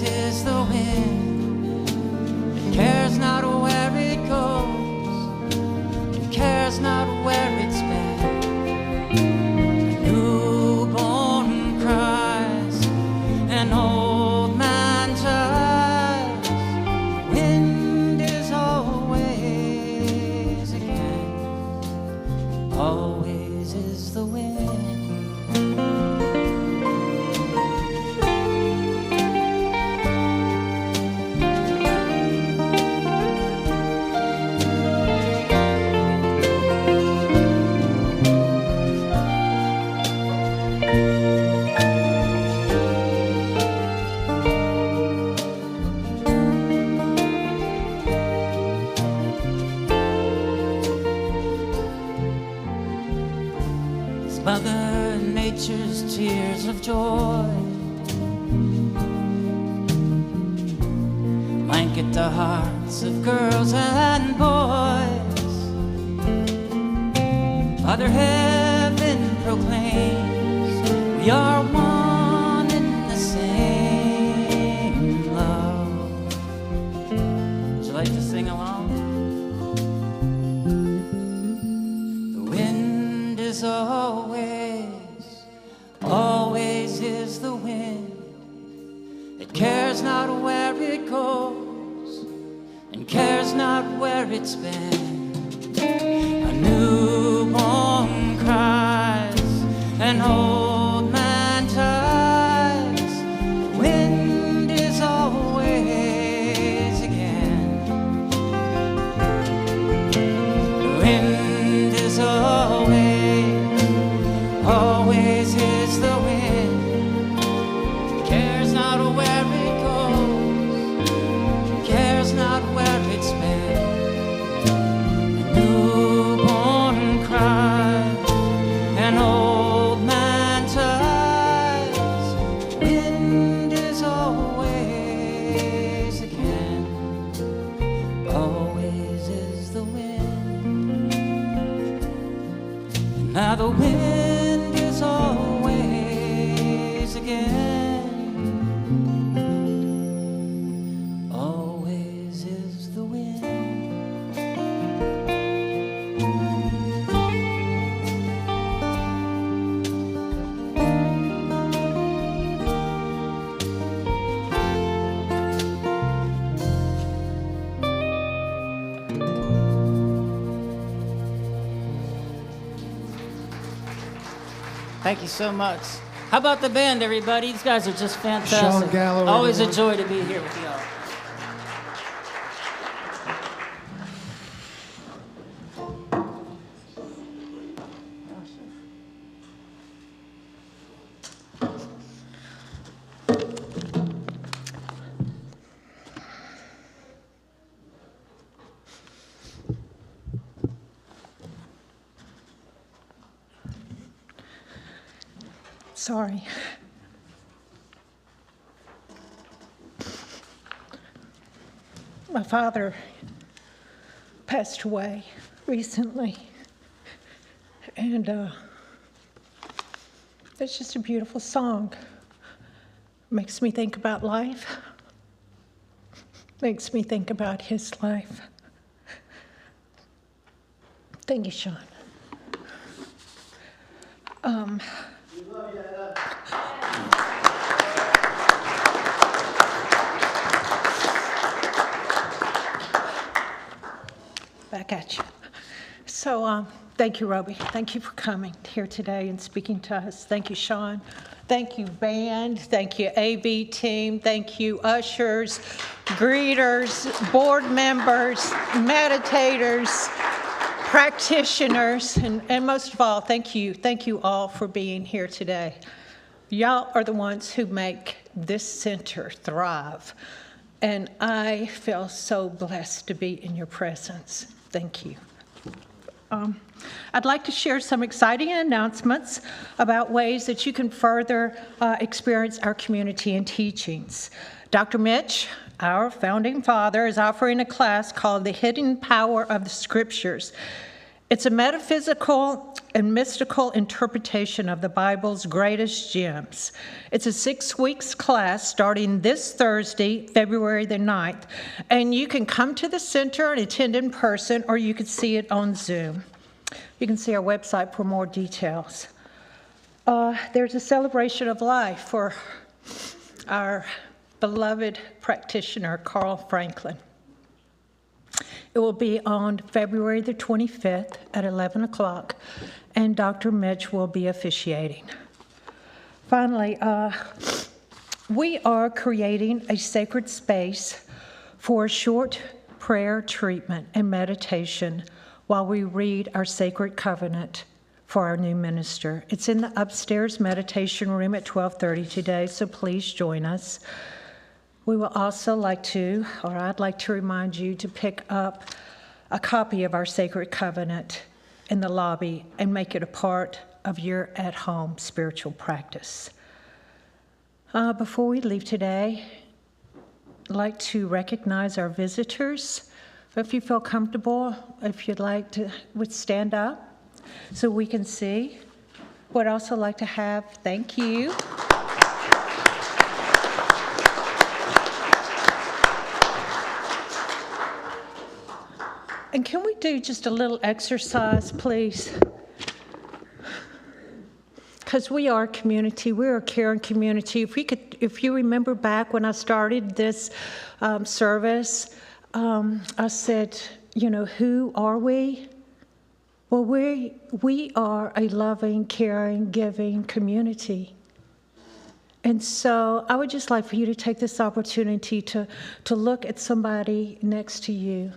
is the wind. It cares not where it goes, it cares not where it's been. A newborn cries, an old man dies. The wind is always again, always is the wind. Mother Nature's tears of joy blanket the hearts of girls and boys. Father Heaven proclaims we are one in the same love. Would you like to sing along? The wind is always is the wind. It cares not where it goes, and cares not where it's been. A newborn cries, an old man dies. The wind is always again. The wind is always is the wind. It cares not where it goes, it cares not where it's been. A newborn cries, an old man dies. The wind is always again, always is the wind. And now the wind is always again, always is the wind. Thank you so much. How about the band, everybody? These guys are just fantastic. Sean Galloway, Always a everyone. joy to be here with y'all. Sorry. My father passed away recently, and it's just a beautiful song. Makes me think about life. Makes me think about his life. Thank you, Sean. Back at you. So thank you, Roby. Thank you for coming here today and speaking to us. Thank you, Sean. Thank you, band. Thank you, AB team. Thank you, ushers, greeters, board members, meditators, practitioners, and most of all, thank you. Thank you all for being here today. Y'all are the ones who make this center thrive. And I feel so blessed to be in your presence. Thank you. I'd like to share some exciting announcements about ways that you can further experience our community and teachings. Dr. Mitch, our founding father, is offering a class called The Hidden Power of the Scriptures. It's a metaphysical and mystical interpretation of the Bible's greatest gems. It's a 6 weeks class starting this Thursday, February the 9th. And you can come to the center and attend in person, or you can see it on Zoom. You can see our website for more details. There's a celebration of life for our beloved practitioner, Carl Franklin. It will be on February the 25th at 11 o'clock, and Dr. Mitch will be officiating. Finally, we are creating a sacred space for a short prayer treatment and meditation while we read our sacred covenant for our new minister. It's in the upstairs meditation room at 12:30 today, so please join us. We will also I'd like to remind you to pick up a copy of our sacred covenant in the lobby and make it a part of your at-home spiritual practice. Before we leave today, I'd like to recognize our visitors. If you feel comfortable, if you'd like to, would stand up so we can see. Would also like to have, thank you. And can we do just a little exercise, please? Because we are a community, we're a caring community. If you remember back when I started this service, I said, who are we? Well, we are a loving, caring, giving community. And so I would just like for you to take this opportunity to look at somebody next to you.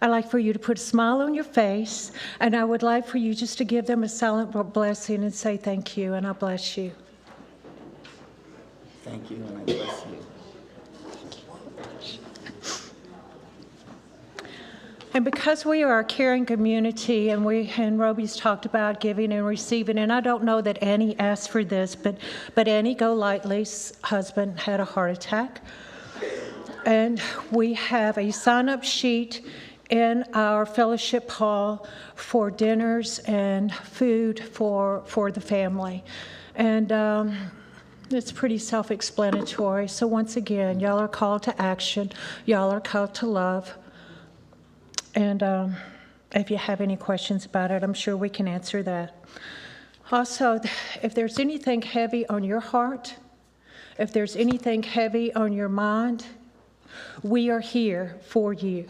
I'd like for you to put a smile on your face, and I would like for you just to give them a silent blessing and say thank you, and I bless you. Thank you, and I bless you. And because we are a caring community, and Roby's talked about giving and receiving, and I don't know that Annie asked for this, but Annie Golightly's husband had a heart attack. And we have a sign-up sheet in our fellowship hall for dinners and food for the family. And it's pretty self-explanatory. So once again, y'all are called to action. Y'all are called to love. And if you have any questions about it, I'm sure we can answer that. Also, if there's anything heavy on your heart, if there's anything heavy on your mind, we are here for you.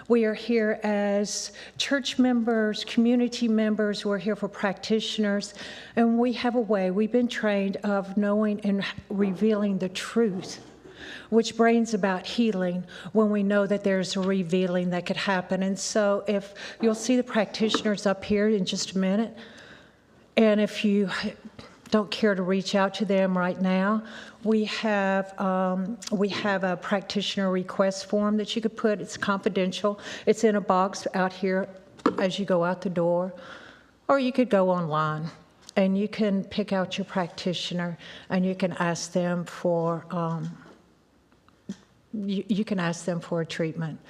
We are here as church members, community members. We're here for practitioners. And we have a way, we've been trained of knowing and revealing the truth, which brings about healing when we know that there's a revealing that could happen. And so if you'll see the practitioners up here in just a minute, and if you don't care to reach out to them right now, we have a practitioner request form that you could put. It's confidential. It's in a box out here as you go out the door, or you could go online and you can pick out your practitioner and you can ask them for you can ask them for a treatment.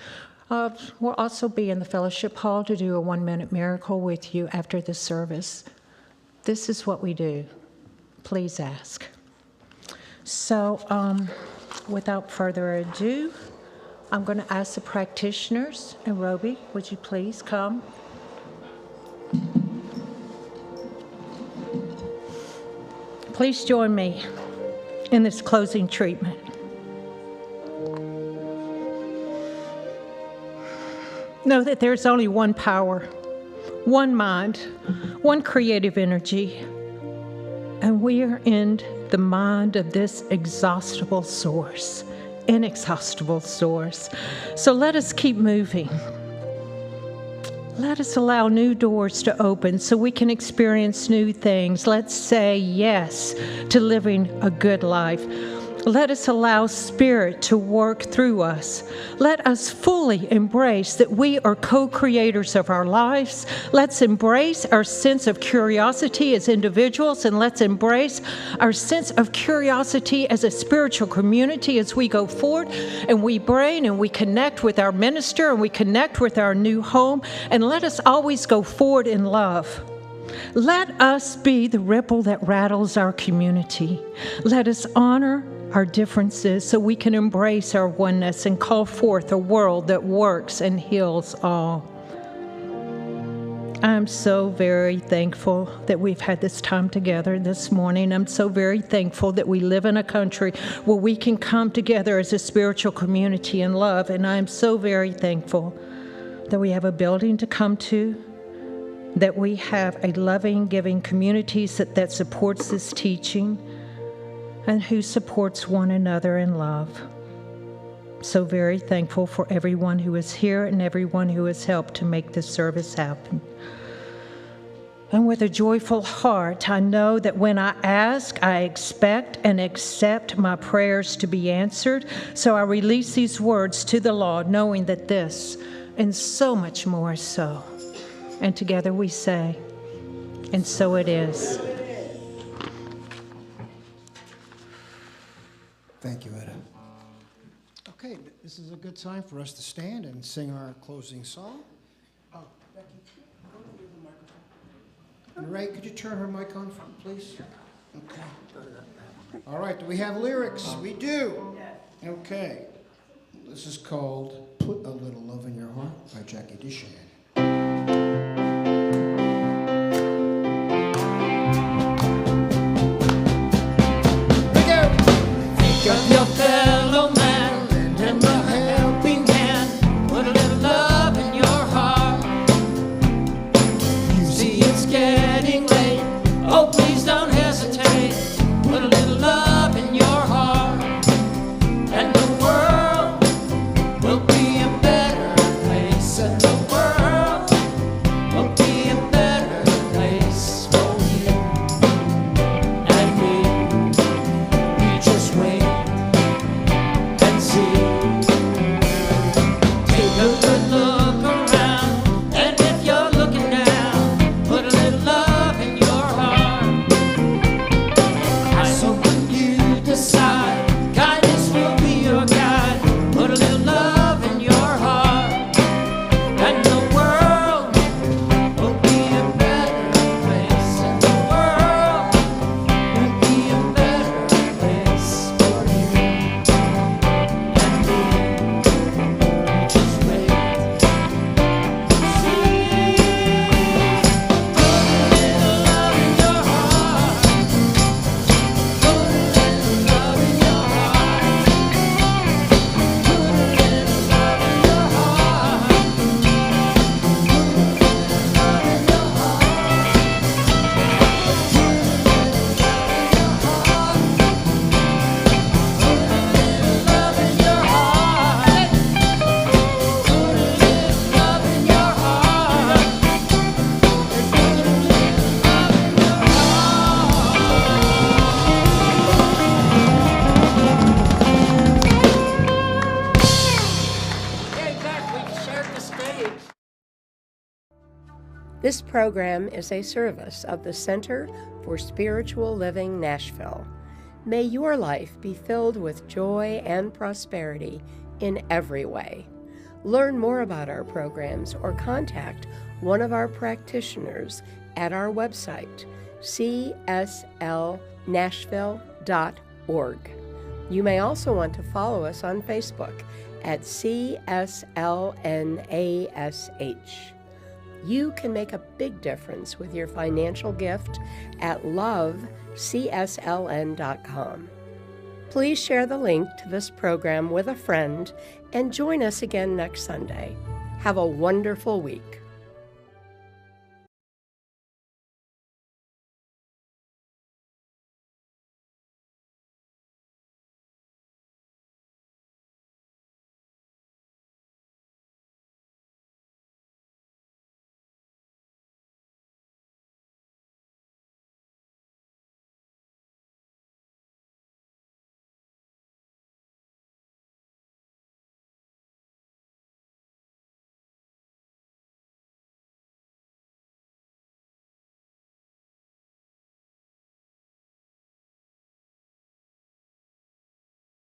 We'll also be in the fellowship hall to do a 1-minute miracle with you after the service. This is what we do. Please ask. So without further ado, I'm going to ask the practitioners, and Roby, would you please come? Please join me in this closing treatment. Know that there's only one power, one mind, one creative energy, and we are in the mind of this inexhaustible source. So let us keep moving. Let us allow new doors to open so we can experience new things. Let's say yes to living a good life. Let us allow Spirit to work through us. Let us fully embrace that we are co-creators of our lives. Let's embrace our sense of curiosity as individuals, and let's embrace our sense of curiosity as a spiritual community as we go forward and we brain and we connect with our minister and we connect with our new home. And let us always go forward in love. Let us be the ripple that rattles our community. Let us honor our differences so we can embrace our oneness and call forth a world that works and heals all. I'm so very thankful that we've had this time together this morning. I'm so very thankful that we live in a country where we can come together as a spiritual community in love. And I'm so very thankful that we have a building to come to, that we have a loving, giving community that supports this teaching, and who supports one another in love. So very thankful for everyone who is here and everyone who has helped to make this service happen. And with a joyful heart, I know that when I ask, I expect and accept my prayers to be answered. So I release these words to the Lord, knowing that this and so much more is so. And together we say, and so it is. Thank you, Etta. Okay, this is a good time for us to stand and sing our closing song. Oh, Becky, go to the microphone. And Ray, could you turn her mic on, please? Okay. All right, do we have lyrics? We do. Okay. This is called Put a Little Love in Your Heart by Jackie DeShan. Of your fellow man, lend him a helping hand. Put a little love in your heart. You see it's getting late. Oh, please don't hesitate. Put a little love in your heart, and the world will be a better place. And the world will be a better place for you and me. We just wait. This program is a service of the Center for Spiritual Living Nashville. May your life be filled with joy and prosperity in every way. Learn more about our programs or contact one of our practitioners at our website, cslnashville.org. You may also want to follow us on Facebook at CSLNASH. You can make a big difference with your financial gift at lovecsln.com. Please share the link to this program with a friend and join us again next Sunday. Have a wonderful week.